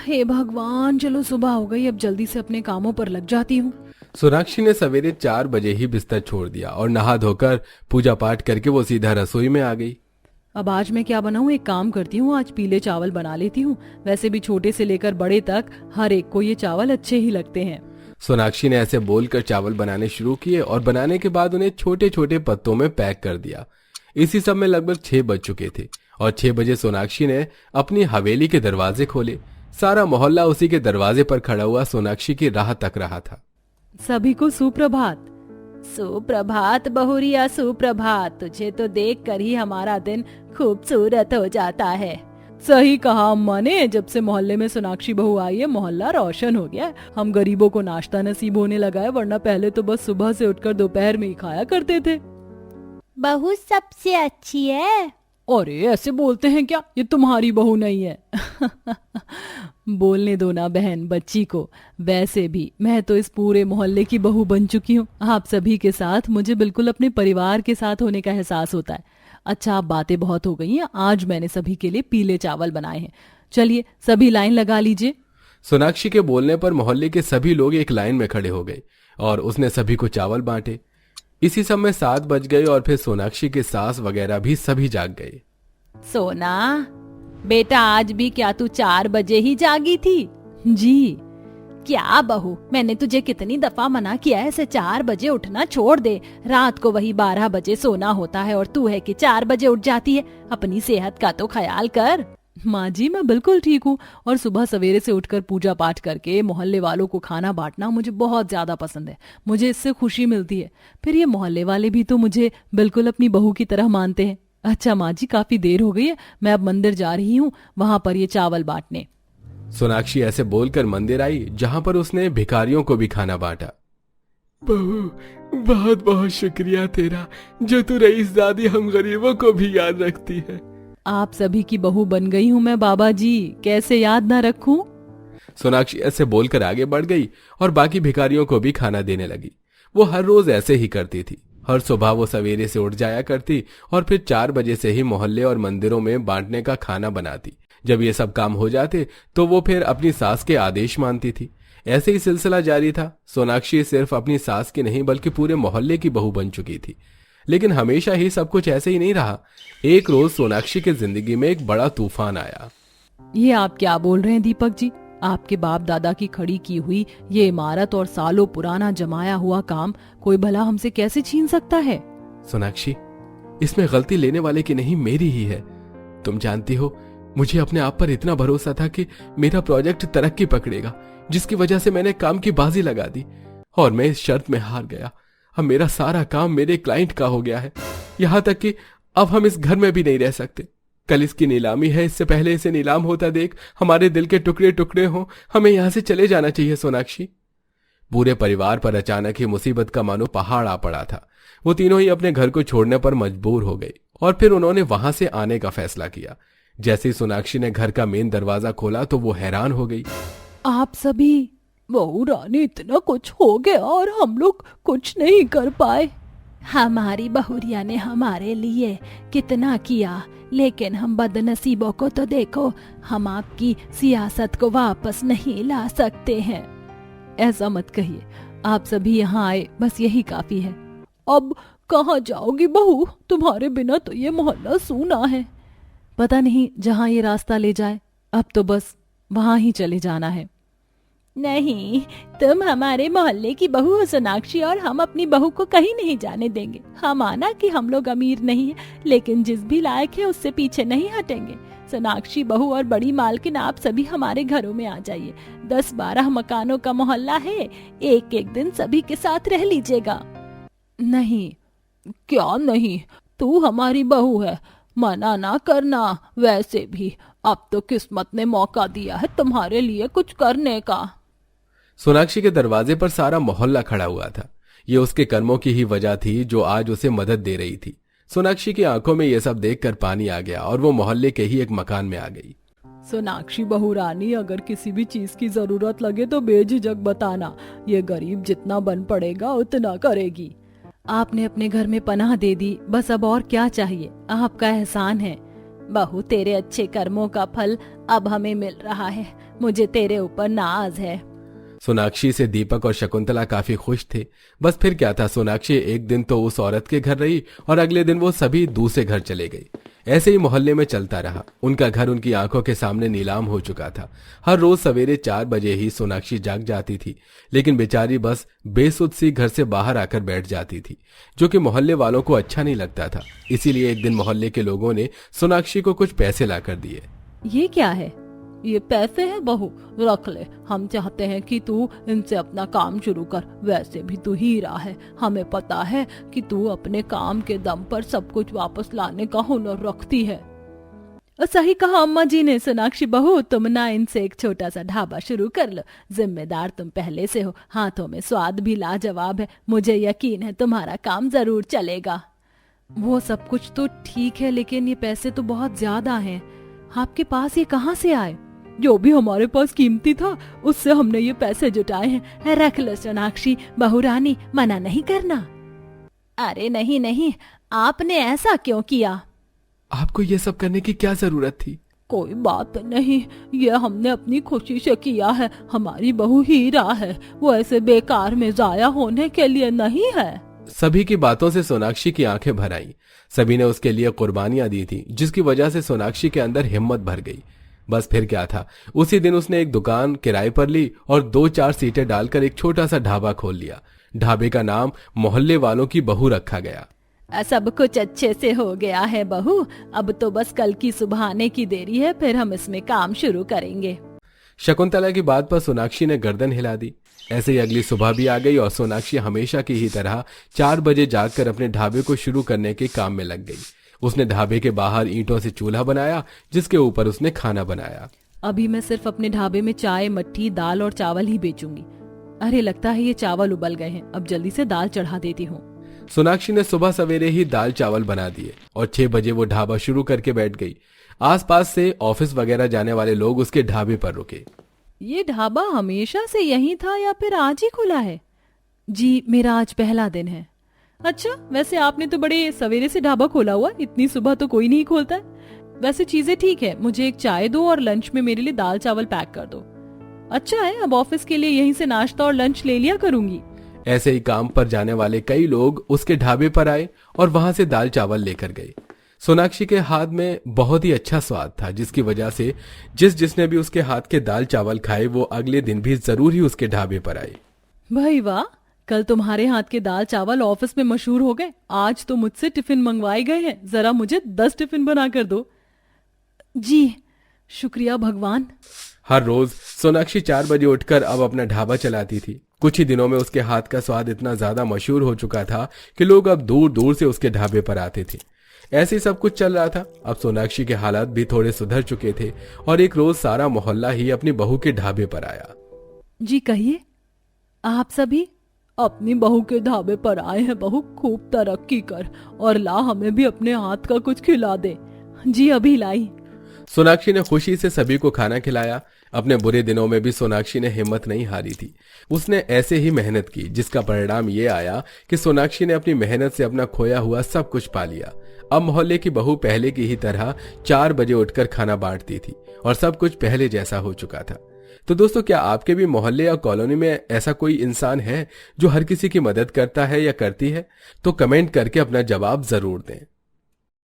हे भगवान, चलो सुबह हो गई, अब जल्दी से अपने कामों पर लग जाती हूँ। सोनाक्षी ने सवेरे 4 बजे ही बिस्तर छोड़ दिया और नहा धोकर पूजा पाठ करके वो सीधा रसोई में आ गई। अब आज मैं क्या बनाऊँ? एक काम करती हूँ, आज पीले चावल बना लेती हूँ। वैसे भी छोटे से लेकर बड़े तक हर एक को ये चावल अच्छे ही लगते हैं। सोनाक्षी ने ऐसे बोलकर चावल बनाने शुरू किए और बनाने के बाद उन्हें छोटे छोटे पत्तों में पैक कर दिया। इसी सब में लगभग 6 बज चुके थे और 6 बजे सोनाक्षी ने अपनी हवेली के दरवाजे खोले। सारा मोहल्ला उसी के दरवाजे पर खड़ा हुआ सोनाक्षी की राह तक रहा था। सभी को सुप्रभात। सुप्रभात बहुरिया, सुप्रभात। तुझे तो देख कर ही हमारा दिन खूबसूरत हो जाता है। सही कहा अम्मा ने, जब से मोहल्ले में सोनाक्षी बहू आई है मोहल्ला रोशन हो गया है। हम गरीबों को नाश्ता नसीब होने लगा है, वरना पहले तो बस सुबह से उठकर दोपहर में ही खाया करते थे। बहू सबसे अच्छी है। अरे ऐसे बोलते हैं क्या? ये तुम्हारी बहू नहीं है। बोलने दो ना बहन बच्ची को। वैसे भी मैं तो इस पूरे मोहल्ले की बहू बन चुकी हूँ। आप सभी के साथ मुझे बिल्कुल अपने परिवार के साथ होने का एहसास होता है। अच्छा, आप बातें बहुत हो गई हैं। आज मैंने सभी के लिए पीले चावल बनाए हैं। चलिए सभी लाइन लगा लीजिए। सोनाक्षी के बोलने पर मोहल्ले के सभी लोग एक लाइन में खड़े हो गए और उसने सभी को चावल बांटे। इसी समय 7 बज गए और फिर सोनाक्षी के सास वगैरह भी सभी जाग गए। सोना बेटा, आज भी क्या तू 4 बजे ही जागी थी? जी। क्या बहू, मैंने तुझे कितनी दफा मना किया है, ऐसे 4 बजे उठना छोड़ दे। रात को वही 12 बजे सोना होता है और तू है कि 4 बजे उठ जाती है। अपनी सेहत का तो ख्याल कर। माँ जी, मैं बिल्कुल ठीक हूँ और सुबह सवेरे से उठकर पूजा पाठ करके मोहल्ले वालों को खाना बांटना मुझे बहुत ज्यादा पसंद है। मुझे इससे खुशी मिलती है। फिर ये मोहल्ले वाले भी तो मुझे बिल्कुल अपनी बहू की तरह मानते हैं। अच्छा माँ जी, काफी देर हो गई है, मैं अब मंदिर जा रही हूँ, वहां पर ये चावल बांटने। सोनाक्षी ऐसे बोलकर मंदिर आई, जहां पर उसने भिखारियों को भी खाना बांटा। बहू, बहुत बहुत शुक्रिया तेरा, जो तू रईसजादी हम गरीबों को भी याद रखती है। आप सभी की बहू बन गई हूँ मैं बाबा जी, कैसे याद न रखूं? सोनाक्षी ऐसे बोलकर आगे बढ़ गई और बाकी भिखारियों को भी खाना देने लगी। वो हर रोज ऐसे ही करती थी। हर सुबह वो सवेरे से उठ जाया करती और फिर 4 बजे से ही मोहल्ले और मंदिरों में बांटने का खाना बनाती। जब ये सब काम हो जाते तो वो फिर अपनी सास के आदेश मानती थी। ऐसे ही सिलसिला जारी था। सोनाक्षी सिर्फ अपनी सास की नहीं बल्कि पूरे मोहल्ले की बहू बन चुकी थी। लेकिन हमेशा ही सब कुछ ऐसे ही नहीं रहा। एक रोज सोनाक्षी की जिंदगी में एक बड़ा तूफान आया। ये आप क्या बोल रहे हैं दीपक जी? आपके बाप दादा की खड़ी की हुई ये इमारत और सालों पुराना जमाया हुआ काम कोई भला हमसे कैसे छीन सकता है? सोनाक्षी, इसमें गलती लेने वाले की नहीं, मेरी ही है। तुम जानती हो, मुझे अपने आप पर इतना भरोसा था कि मेरा प्रोजेक्ट तरक्की पकड़ेगा, जिसकी वजह से मैंने काम की बाजी लगा दी और मैं इस शर्त में हार गया। अब मेरा सारा काम मेरे क्लाइंट का हो गया है, यहाँ तक कि अब हम इस घर में भी नहीं रह सकते। कल इसकी नीलामी है, इससे पहले इसे नीलाम होता देख हमारे दिल के टुकड़े टुकड़े हों। हमें यहाँ से चले जाना चाहिए सोनाक्षी। पूरे परिवार पर अचानक ही मुसीबत का मानो पहाड़ आ पड़ा था। वो तीनों ही अपने घर को छोड़ने पर मजबूर हो गए और फिर उन्होंने वहां से आने का फैसला किया। जैसे ही सोनाक्षी ने घर का मेन दरवाजा खोला तो वो हैरान हो गई। आप सभी, बहू रानी, इतना कुछ हो गया और हम लोग कुछ नहीं कर पाए। हमारी बहुरिया ने हमारे लिए कितना किया, लेकिन हम बदनसीबों को तो देखो, हम आपकी सियासत को वापस नहीं ला सकते हैं। ऐसा मत कहिए, आप सभी यहाँ आए बस यही काफी है। अब कहाँ जाओगी बहू? तुम्हारे बिना तो ये मोहल्ला सूना है। पता नहीं जहाँ ये रास्ता ले जाए, अब तो बस वहां ही चले जाना है। नहीं, तुम हमारे मोहल्ले की बहू हो सोनाक्षी, और हम अपनी बहू को कहीं नहीं जाने देंगे। हम माना कि हम लोग अमीर नहीं है, लेकिन जिस भी लायक है उससे पीछे नहीं हटेंगे। सोनाक्षी बहू और बड़ी मालकिन, आप सभी हमारे घरों में आ जाइए। 10-12 मकानों का मोहल्ला है, एक एक दिन सभी के साथ रह लीजिएगा। नहीं। क्या नहीं? तू हमारी बहू है, मना ना करना। वैसे भी अब तो किस्मत ने मौका दिया है तुम्हारे लिए कुछ करने का। सोनाक्षी के दरवाजे पर सारा मोहल्ला खड़ा हुआ था। ये उसके कर्मों की ही वजह थी जो आज उसे मदद दे रही थी। सोनाक्षी की आंखों में ये सब देखकर पानी आ गया और वो मोहल्ले के ही एक मकान में आ गई। सोनाक्षी बहू रानी, अगर किसी भी चीज की जरूरत लगे तो बेझिझक बताना। ये गरीब जितना बन पड़ेगा उतना करेगी। आपने अपने घर में पनाह दे दी, बस अब और क्या चाहिए? आपका एहसान है। बहू, तेरे अच्छे कर्मों का फल अब हमें मिल रहा है। मुझे तेरे ऊपर नाज है। सोनाक्षी से दीपक और शकुंतला काफी खुश थे। बस फिर क्या था, सोनाक्षी एक दिन तो उस औरत के घर रही और अगले दिन वो सभी दूसरे घर चले गई। ऐसे ही मोहल्ले में चलता रहा। उनका घर उनकी आंखों के सामने नीलाम हो चुका था। हर रोज सवेरे 4 बजे ही सोनाक्षी जाग जाती थी, लेकिन बेचारी बस बेसुध सी घर से बाहर आकर बैठ जाती थी, जो कि मोहल्ले वालों को अच्छा नहीं लगता था। इसीलिए एक दिन मोहल्ले के लोगों ने सोनाक्षी को कुछ पैसे लाकर दिए। ये क्या है? ये पैसे हैं बहू, रख ले। हम चाहते हैं कि तू इनसे अपना काम शुरू कर। वैसे भी तू हीरा है, हमें पता है कि तू अपने काम के दम पर सब कुछ वापस लाने का हुनर रखती है। और सही कहा अम्मा जी ने। सोनाक्षी बहू, तुम ना इनसे एक छोटा सा ढाबा शुरू कर लो। जिम्मेदार तुम पहले से हो, हाथों में स्वाद भी लाजवाब है। मुझे यकीन है तुम्हारा काम जरूर चलेगा। वो सब कुछ तो ठीक है, लेकिन ये पैसे तो बहुत ज्यादा हैं। आपके पास ये कहाँ से आए? जो भी हमारे पास कीमती था उससे हमने ये पैसे जुटाए हैं। रख लो सोनाक्षी बहू रानी, मना नहीं करना। अरे नहीं नहीं, आपने ऐसा क्यों किया? आपको ये सब करने की क्या जरूरत थी? कोई बात नहीं, ये हमने अपनी खुशी से किया है। हमारी बहू हीरा है, वो ऐसे बेकार में जाया होने के लिए नहीं है। सभी की बातों से सोनाक्षी की आंखें भर आईं। सभी ने उसके लिए कुर्बानियां दी थी, जिसकी वजह से सोनाक्षी के अंदर हिम्मत भर गई। बस फिर क्या था, उसी दिन उसने एक दुकान किराए पर ली और 2-4 सीटें डालकर एक छोटा सा ढाबा खोल लिया। ढाबे का नाम मोहल्ले वालों की बहू रखा गया। सब कुछ अच्छे से हो गया है बहू, अब तो बस कल की सुबह आने की देरी है, फिर हम इसमें काम शुरू करेंगे। शकुंतला की बात पर सोनाक्षी ने गर्दन हिला दी। ऐसे ही अगली सुबह भी आ गई और सोनाक्षी हमेशा की ही तरह 4 बजे जागकर अपने ढाबे को शुरू करने के काम में लग गई। उसने ढाबे के बाहर ईंटों से चूल्हा बनाया, जिसके ऊपर उसने खाना बनाया। अभी मैं सिर्फ अपने ढाबे में चाय, मट्ठी, दाल और चावल ही बेचूंगी। अरे लगता है ये चावल उबल गए हैं, अब जल्दी से दाल चढ़ा देती हूँ। सोनाक्षी ने सुबह सवेरे ही दाल चावल बना दिए और 6 बजे वो ढाबा शुरू करके बैठ गई। आसपास से ऑफिस वगैरह जाने वाले लोग उसके ढाबे पर रुके। ये ढाबा हमेशा से यही था या फिर आज ही खुला है? जी, मेरा आज पहला दिन है। अच्छा, वैसे आपने तो बड़े सवेरे से ढाबा खोला हुआ, इतनी सुबह तो कोई नहीं खोलता है। वैसे चीजें ठीक है, मुझे एक चाय दो और लंच में मेरे लिए दाल चावल पैक कर दो। अच्छा है, अब ऑफिस के लिए यहीं से नाश्ता और लंच ले लिया करूंगी। ऐसे ही काम पर जाने वाले कई लोग उसके ढाबे पर आए और वहां से दाल चावल लेकर गए। सोनाक्षी के हाथ में बहुत ही अच्छा स्वाद था, जिसकी वजह से जिसने भी उसके हाथ के दाल चावल खाए वो अगले दिन भी जरूर ही उसके ढाबे पर आए। भाई वाह, कल तुम्हारे हाथ के दाल चावल ऑफिस में मशहूर हो गए। आज तो मुझसे टिफिन मंगवाए गए हैं, जरा मुझे 10 टिफिन बना कर दो। जी, शुक्रिया भगवान। हर रोज सोनाक्षी 4 बजे उठकर अब अपना ढाबा चलाती थी। कुछ ही दिनों में उसके हाथ का स्वाद इतना ज्यादा मशहूर हो चुका था कि लोग अब दूर दूर से उसके ढाबे पर आते थे। ऐसे ही सब कुछ चल रहा था। अब सोनाक्षी के हालात भी थोड़े सुधर चुके थे और एक रोज सारा मोहल्ला ही अपनी बहू के ढाबे पर आया। जी कहिए, आप सभी अपनी बहू के ढाबे पर आए हैं। बहू खूब तरक्की कर और ला हमें भी अपने हाथ का कुछ खिला दे। जी अभी लाई। सोनाक्षी ने खुशी से सभी को खाना खिलाया। अपने बुरे दिनों में भी सोनाक्षी ने हिम्मत नहीं हारी थी। उसने ऐसे ही मेहनत की, जिसका परिणाम ये आया कि सोनाक्षी ने अपनी मेहनत से अपना खोया हुआ सब कुछ पा लिया। अब मोहल्ले की बहू पहले की ही तरह 4 बजे उठकर खाना बांटती थी और सब कुछ पहले जैसा हो चुका था। तो दोस्तों, क्या आपके भी मोहल्ले या कॉलोनी में ऐसा कोई इंसान है जो हर किसी की मदद करता है या करती है? तो कमेंट करके अपना जवाब जरूर दें।